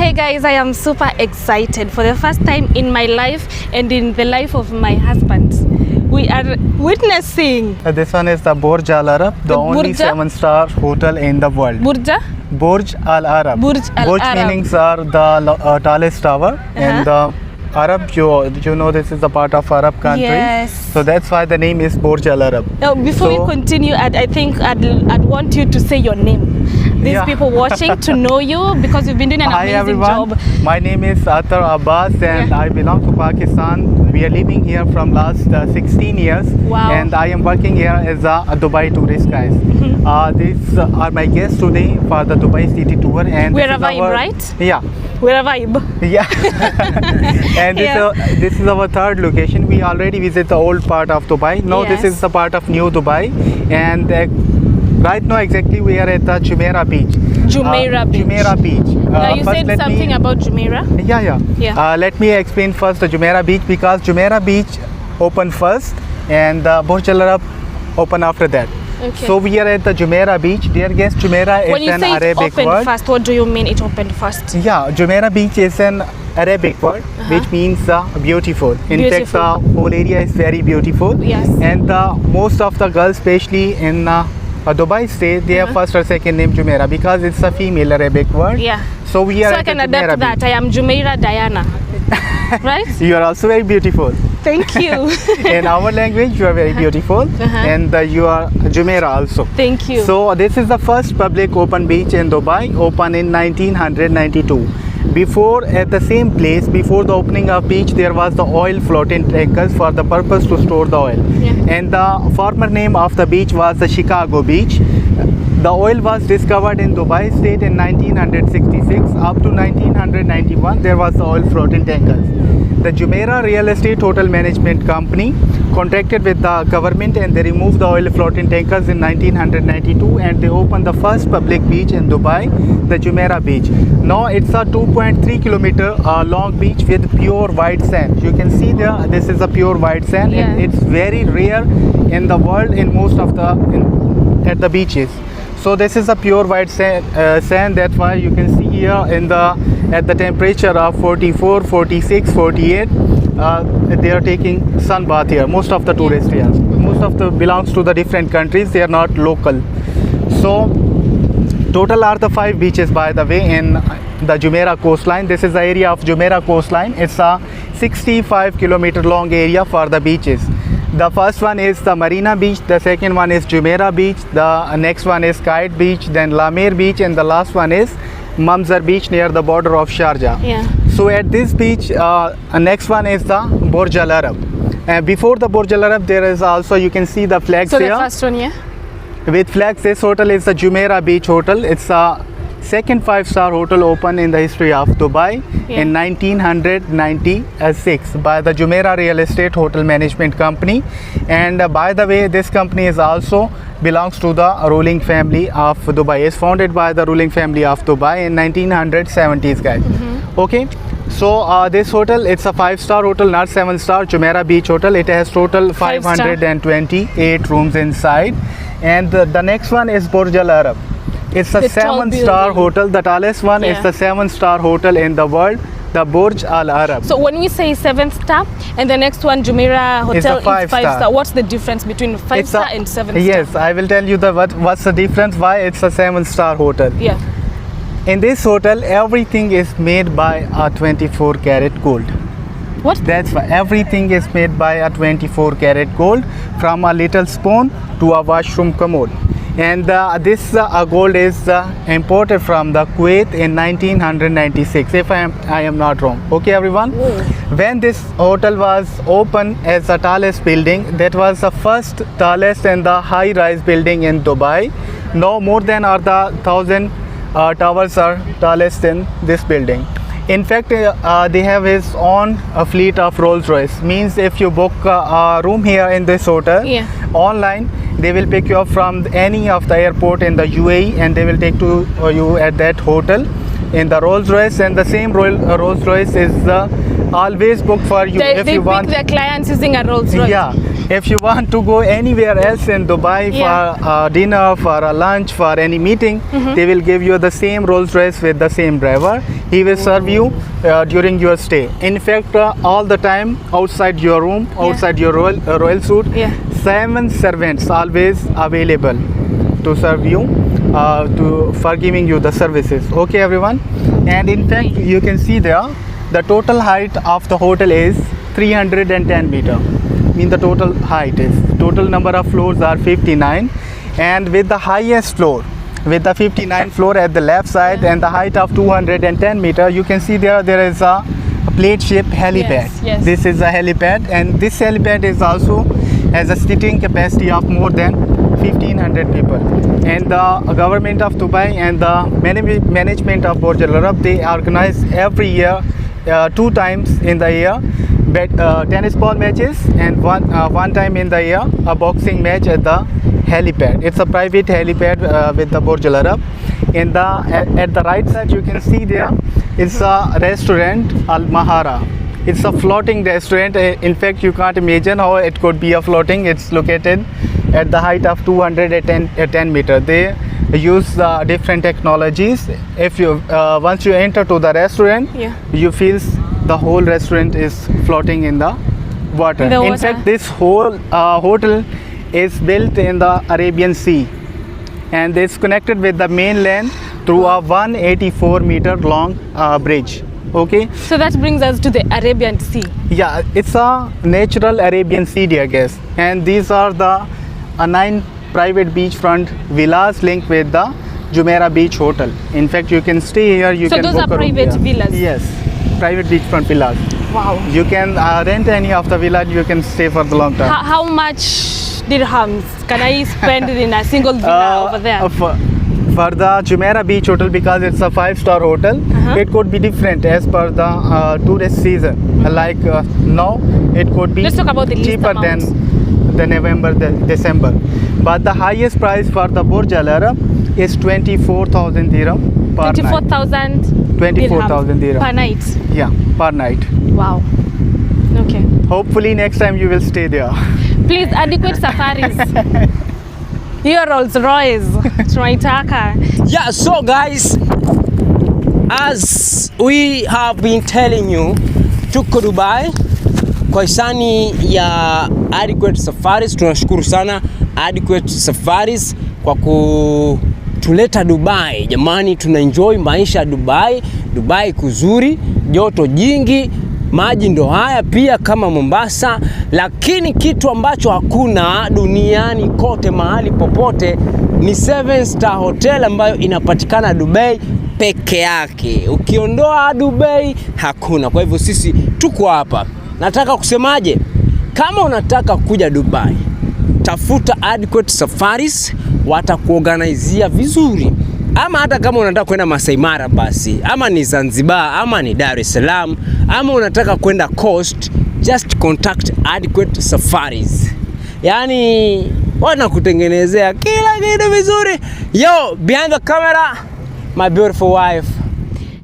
Hey guys, I am super excited for the first time in my life and in the life of my husband. We are witnessing This one is the Burj Al Arab, the only Burj? 7-star hotel in the world. Burja. Burj Al Arab. Burj Al Burj Arab. meanings are the tallest tower, and the Arab, you know, this is a part of Arab country. Yes. So that's why the name is Burj Al Arab. Now, before So- we continue, I think I'd want you to say your name. These Yeah. people watching to know you because you've been doing an Hi amazing everyone, job. my name is Atar Abbas and Yeah. I belong to Pakistan. We are living here from last 16 years. Wow. And I am working here as a Dubai tourist guys. These are my guests today for the Dubai city tour. And We're this a is vibe, our- right? Yeah. We're a vibe. Yeah. And Yeah. this is our third location. We already visit the old part of Dubai. Now this Yes. is the part of new Dubai. And right now exactly we are at the Jumeirah beach. Jumeirah beach. Jumeirah beach. Now you First said let something me- about Jumeirah. Yeah. Yeah. Let me explain first the Jumeirah beach because Jumeirah beach opened first and Burj Al Arab opened after that. Okay. So we are at the Jumeirah beach. Dear guest, Jumeirah When is you an say it Arabic opened word. first, what do you mean it opened first? Yeah, Jumeirah beach is an Arabic word which means beautiful. In fact, Beautiful. the whole area is very beautiful. Yes. And most of the girls, especially in Dubai state, they have first or second name Jumeirah because it's a female Arabic word. Yeah. So we are So I at can the adapt Jumeirah that. I am Jumeirah Diana. Right? beach. You are also very beautiful. Thank you. In our language, you are very beautiful, and you are Jumeirah also. Thank you. So this is the first public open beach in Dubai, opened in 1992. Before, at the same place, before the opening of beach, there was the oil floating tankers for the purpose to store the oil. Yeah. And the former name of the beach was the Chicago Beach. The oil was discovered in Dubai state in 1966. Up to 1991, there was the oil floating tankers. The Jumeirah Real Estate Hotel Management Company contracted with the government and they removed the oil floating tankers in 1992 and they opened the first public beach in Dubai, the Jumeirah Beach. Now it's a 2.3 kilometer long beach with pure white sand. You can see there, this is a pure white sand. Yeah. And it's very rare in the world in most of at the beaches. So this is a pure white sand. That's why you can see here at the temperature of 44, 46, 48. They are taking sun bath here. Most of the tourists here. Most of the belongs to the different countries. They are not local. So total are the 5 beaches, by the way, in the Jumeirah coastline. This is the area of Jumeirah coastline. It's a 65 kilometer long area for the beaches. The first one is the Marina Beach, the second one is Jumeirah Beach, the next one is Kite Beach, then Lamer Beach, and the last one is Mamzar Beach near the border of Sharjah. Yeah. So at this beach, next one is the Burj Al Arab. Before the Burj Al Arab, there is also, you can see the flags So here. the first one, yeah? With flags, this hotel is the Jumeirah Beach Hotel. It's a second 5-star hotel opened in the history of Dubai in 1996 by the Jumeirah Real Estate Hotel Management Company. And by the way, this company is also belongs to the ruling family of Dubai. It's founded by the ruling family of Dubai in 1970s, guys. Okay. So this hotel, it's a 5-star hotel, not 7-star, Jumeirah Beach Hotel. It has total 5-star. 528 rooms inside. And the next one is Burj Al Arab. It's a The tall 7-star building. hotel. The tallest one is Yeah. the 7-star hotel in the world, the Burj Al Arab. So when we say 7-star and the next one Jumeirah It's a Hotel is 5-star. 5-star, what's the difference between 5-star and 7-star? Yes, I will tell you what's the difference, why it's a 7-star hotel. Yeah. In this hotel, everything is made by a 24 karat gold. What? That's why everything is made by a 24 karat gold, from a little spoon to a washroom commode. And this gold is imported from the Kuwait in 1996, if I am not wrong. Okay, everyone? When this hotel was opened as the tallest building, that was the first tallest and the high-rise building in Dubai. No more than are the 1,000 towers are tallest in this building. In fact, they have his own fleet of Rolls Royce. Means if you book a room here in this hotel online, they will pick you up from any of the airport in the UAE and they will take to you at that hotel in the Rolls Royce. And the same Rolls Royce is always book for you. If they you want, pick their clients using a Rolls Royce. yeah. If you want to go anywhere else in Dubai for dinner, for a lunch, for any meeting, they will give you the same Rolls Royce with the same driver. He will serve you during your stay. In fact, all the time outside your room, outside your royal suite, 7 servants always available to serve you, for giving you the services. Okay, everyone. And in fact, you can see there, the total height of the hotel is 310 meter. The total height is, total number of floors are 59, and with the highest floor, with the 59 floor at the left side and the height of 210 meter, you can see there is a plate shaped helipad. Yes. This is a helipad, and this helipad is also has a seating capacity of more than 1500 people. And the government of Dubai and the management of Burj Al Arab, they organize every year 2 times in the year tennis ball matches, and one time in the year a boxing match at the helipad. It's a private helipad with the Burj Al Arab. At the right side, you can see there it's a restaurant, Al Mahara. It's a floating restaurant. In fact, you can't imagine how it could be a floating. It's located at the height of 210 meter. They use different technologies. If you once you enter to the restaurant, you feel the whole restaurant is floating in the water. In fact, this whole hotel is built in the Arabian Sea, and it's connected with the mainland through a 184 meter long bridge. Okay. So that brings us to the Arabian Sea. Yeah, it's a natural Arabian Sea, dear guests, and these are the 9 private beachfront villas linked with the Jumeirah Beach Hotel. In fact, you can stay here. You can those book are private villas. Yes, private beachfront villas. Wow. You can rent any of the villa. You can stay for the long time. How much dirhams can I spend in a single villa over there? For the Jumeirah Beach Hotel, because it's a 5-star hotel, it could be different as per the tourist season. Like now, it could be Let's talk about the cheaper than November, December. But the highest price for the Burj Al Arab is 24,000 dirham per 24,000 24,000 dirham per night. Yeah, per night. Wow. Okay. Hopefully next time you will stay there. Please, Adequate Safaris. Your Rolls Royce. Tunaitaka. Yeah, so guys, as we have been telling you, tuko Dubai kwa hisani ya Adequate Safaris. Tunashukuru sana Adequate Safaris kwa kutuleta Dubai. Jamani, tunaenjoy maisha Dubai. Dubai kuzuri, joto jingi, maji ndo haya pia kama Mombasa, lakini kitu ambacho hakuna duniani kote mahali popote ni 7-star hotel ambayo inapatikana Dubai peke yake. Ukiondoa Dubai hakuna. Kwa hivyo sisi tuko hapa. Nataka kusemaje? Kama unataka kuja Dubai, tafuta Adequate Safaris, watakuorganizia vizuri. Ama hata kama unataka kwenda Masai Mara basi, ama ni Zanzibar, ama ni Dar es Salaam, ama unataka kwenda Coast, just contact Adequate Safaris. Yani wanakutengenezea kila kitu vizuri. Yo, behind the camera, my beautiful wife.